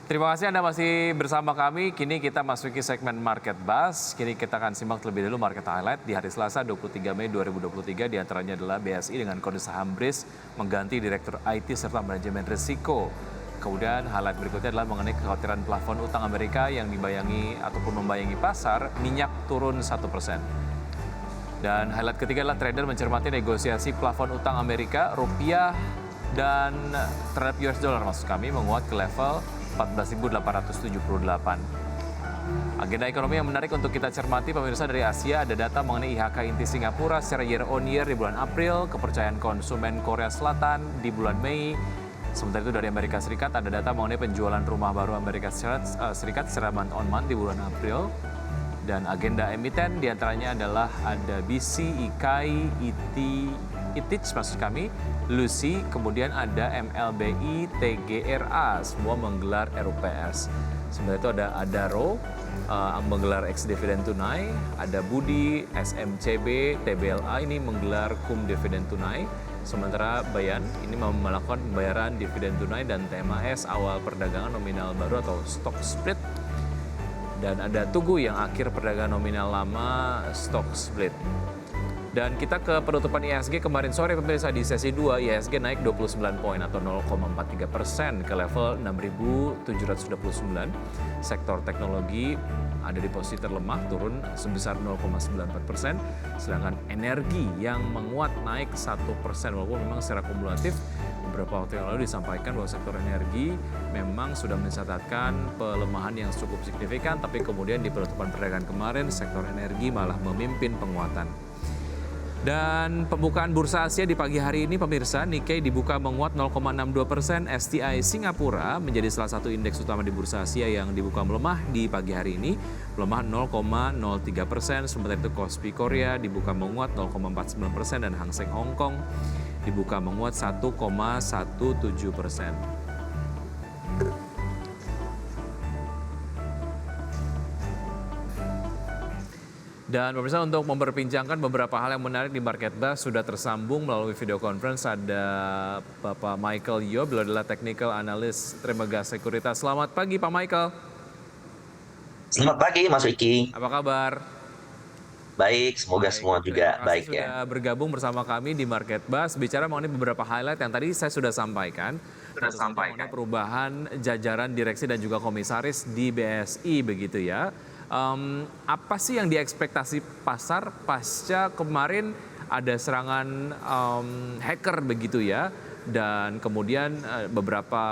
Terima kasih Anda masih bersama kami. Kini kita masuki segmen Market Buzz. Kini kita akan simak terlebih dahulu market highlight di hari Selasa 23 Mei 2023. Di antaranya adalah BSI dengan kondisi saham BRIS mengganti Direktur IT serta Manajemen Risiko. Kemudian highlight berikutnya adalah mengenai kekhawatiran plafon utang Amerika yang dibayangi ataupun membayangi pasar, minyak turun 1%. Dan highlight ketiga adalah trader mencermati negosiasi plafon utang Amerika, rupiah dan terhadap US dollar maksud kami menguat ke level 14.878. Agenda ekonomi yang menarik untuk kita cermati pemirsa dari Asia ada data mengenai IHK inti Singapura secara year on year di bulan April, kepercayaan konsumen Korea Selatan di bulan Mei. Sementara itu dari Amerika Serikat ada data mengenai penjualan rumah baru Amerika Serikat secara month on month di bulan April. Dan agenda emiten diantaranya adalah ada BC, IKAI, ITIC maksud kami, Lucy, kemudian ada MLBI, TGRA, semua menggelar RUPS. Sementara itu ada Adaro, menggelar ex dividen tunai, ada Budi, SMCB, TBLA ini menggelar cum dividen tunai. Sementara Bayan ini melakukan pembayaran dividen tunai dan TMAS awal perdagangan nominal baru atau stock split. Dan ada Tugu yang akhir perdagangan nominal lama stock split. Dan kita ke penutupan IHSG kemarin sore pemirsa di sesi 2, IHSG naik 29 poin atau 0,43% ke level 6.729. Sektor teknologi ada di posisi terlemah turun sebesar 0,94%. Sedangkan energi yang menguat naik 1% walaupun memang secara kumulatif beberapa waktu yang lalu disampaikan bahwa sektor energi memang sudah mencatatkan pelemahan yang cukup signifikan, tapi kemudian di penutupan perdagangan kemarin sektor energi malah memimpin penguatan. Dan pembukaan bursa Asia di pagi hari ini pemirsa, Nikkei dibuka menguat 0,62%, STI Singapura menjadi salah satu indeks utama di bursa Asia yang dibuka melemah di pagi hari ini, melemah 0,03%, sementara itu Kospi Korea dibuka menguat 0,49% dan Hang Seng Hong Kong dibuka menguat 1,17%. Dan pemirsa untuk memperbincangkan beberapa hal yang menarik di Market Buzz sudah tersambung melalui video conference ada Bapak Michael Yo, beliau adalah Technical Analyst Trimegah Sekuritas. Selamat pagi Pak Michael. Selamat pagi Mas Wiki. Apa kabar? Baik, semoga semua juga baik ya. Sudah bergabung bersama kami di Market Buzz bicara mengenai beberapa highlight yang tadi saya sudah sampaikan. Mengenai perubahan jajaran direksi dan juga komisaris di BSI begitu ya. Apa sih yang diekspektasi pasar pasca kemarin ada serangan hacker begitu ya, dan kemudian beberapa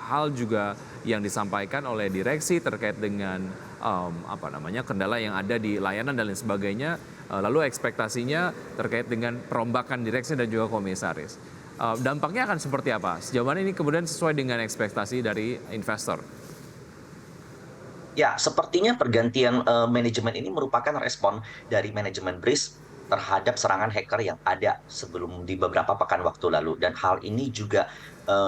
hal juga yang disampaikan oleh direksi terkait dengan kendala yang ada di layanan dan lain sebagainya, lalu ekspektasinya terkait dengan perombakan direksi dan juga komisaris. Dampaknya akan seperti apa? Sejauh mana ini kemudian sesuai dengan ekspektasi dari investor? Ya, sepertinya pergantian manajemen ini merupakan respon dari manajemen BRIS terhadap serangan hacker yang ada sebelum di beberapa pekan waktu lalu. Dan hal ini juga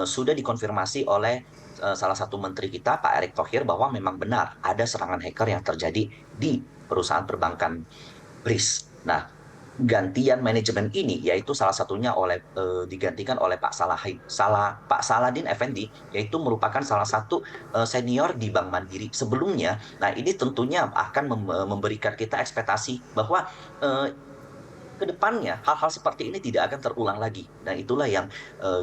sudah dikonfirmasi oleh salah satu menteri kita, Pak Erick Thohir, bahwa memang benar ada serangan hacker yang terjadi di perusahaan perbankan BRIS. Nah, gantian manajemen ini yaitu salah satunya digantikan oleh Pak Saladin Effendi, yaitu merupakan salah satu senior di Bank Mandiri sebelumnya. Nah, ini tentunya akan memberikan kita ekspektasi bahwa ke depannya hal-hal seperti ini tidak akan terulang lagi. Dan itulah yang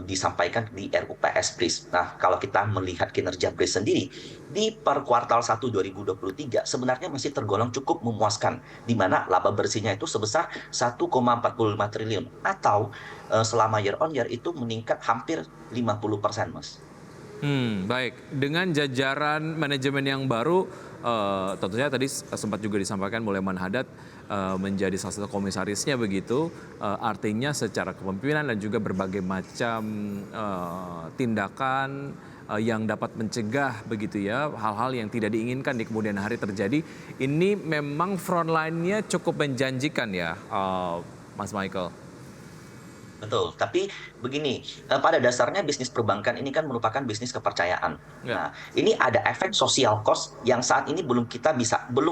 disampaikan di RUPS BRIS. Nah, kalau kita melihat kinerja BRIS sendiri, di per kuartal 1 2023 sebenarnya masih tergolong cukup memuaskan, di mana laba bersihnya itu sebesar 1,45 triliun, atau selama year on year itu meningkat hampir 50%, Mas. Baik, dengan jajaran manajemen yang baru, tentunya tadi sempat juga disampaikan oleh Manhadat menjadi salah satu komisarisnya begitu, artinya secara kepemimpinan dan juga berbagai macam tindakan yang dapat mencegah begitu ya hal-hal yang tidak diinginkan di kemudian hari terjadi. Ini memang frontline-nya cukup menjanjikan ya, Mas Michael. Betul, tapi begini, pada dasarnya bisnis perbankan ini kan merupakan bisnis kepercayaan. Ya. Nah, ini ada efek social cost yang saat ini belum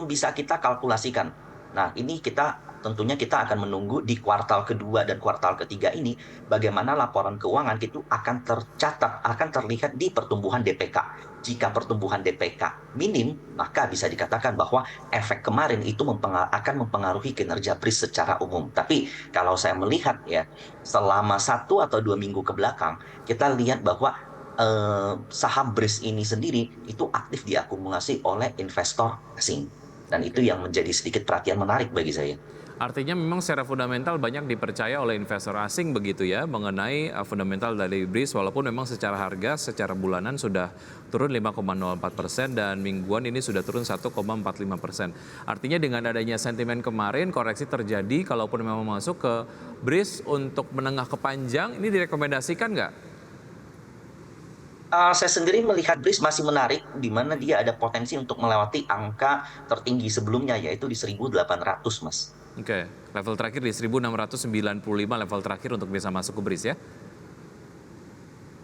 bisa kita kalkulasikan. Nah, ini kita tentunya kita akan menunggu di kuartal kedua dan kuartal ketiga ini bagaimana laporan keuangan itu akan tercatat, akan terlihat di pertumbuhan DPK. Jika pertumbuhan DPK minim, maka bisa dikatakan bahwa efek kemarin itu akan mempengaruhi kinerja BRIS secara umum. Tapi kalau saya melihat ya, selama 1 atau 2 minggu ke belakang, kita lihat bahwa saham BRIS ini sendiri itu aktif diakumulasi oleh investor asing. Dan itu yang menjadi sedikit perhatian menarik bagi saya. Artinya memang secara fundamental banyak dipercaya oleh investor asing begitu ya mengenai fundamental dari BRIS, walaupun memang secara harga secara bulanan sudah turun 5,04% dan mingguan ini sudah turun 1,45%. Artinya dengan adanya sentimen kemarin koreksi terjadi, kalaupun memang masuk ke BRIS untuk menengah ke panjang, ini direkomendasikan nggak? Saya sendiri melihat BRIS masih menarik, di mana dia ada potensi untuk melewati angka tertinggi sebelumnya, yaitu di 1.800, Mas. Oke, level terakhir di 1695 level terakhir untuk bisa masuk ke BRIS ya?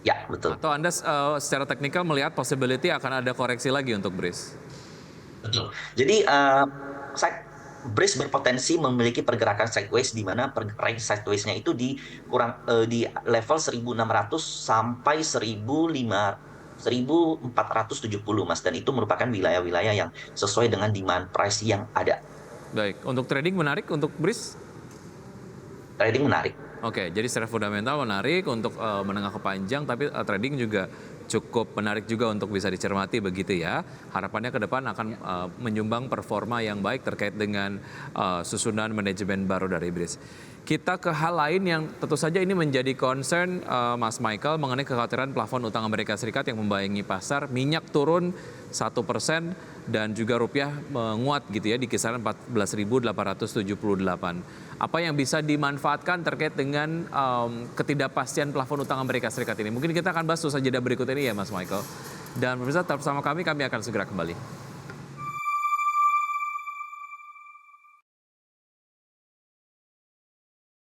Ya, betul. Atau Anda secara teknikal melihat possibility akan ada koreksi lagi untuk BRIS? Betul. Jadi, BRIS berpotensi memiliki pergerakan sideways, di mana range sideways-nya itu di level 1.600 sampai 1.470, Mas. Dan itu merupakan wilayah-wilayah yang sesuai dengan demand price yang ada. Baik, untuk trading menarik untuk BRIS? Trading menarik. Oke, jadi secara fundamental menarik untuk menengah ke panjang, tapi trading juga cukup menarik juga untuk bisa dicermati begitu ya. Harapannya ke depan akan menyumbang performa yang baik terkait dengan susunan manajemen baru dari BRIS. Kita ke hal lain yang tentu saja ini menjadi concern Mas Michael mengenai kekhawatiran plafon utang Amerika Serikat yang membayangi pasar. Minyak turun 1% dan juga rupiah menguat gitu ya di kisaran 14.878. Apa yang bisa dimanfaatkan terkait dengan ketidakpastian plafon utang Amerika Serikat ini? Mungkin kita akan bahas usaha jeda berikut ini ya Mas Michael. Dan pemirsa tetap bersama kami akan segera kembali.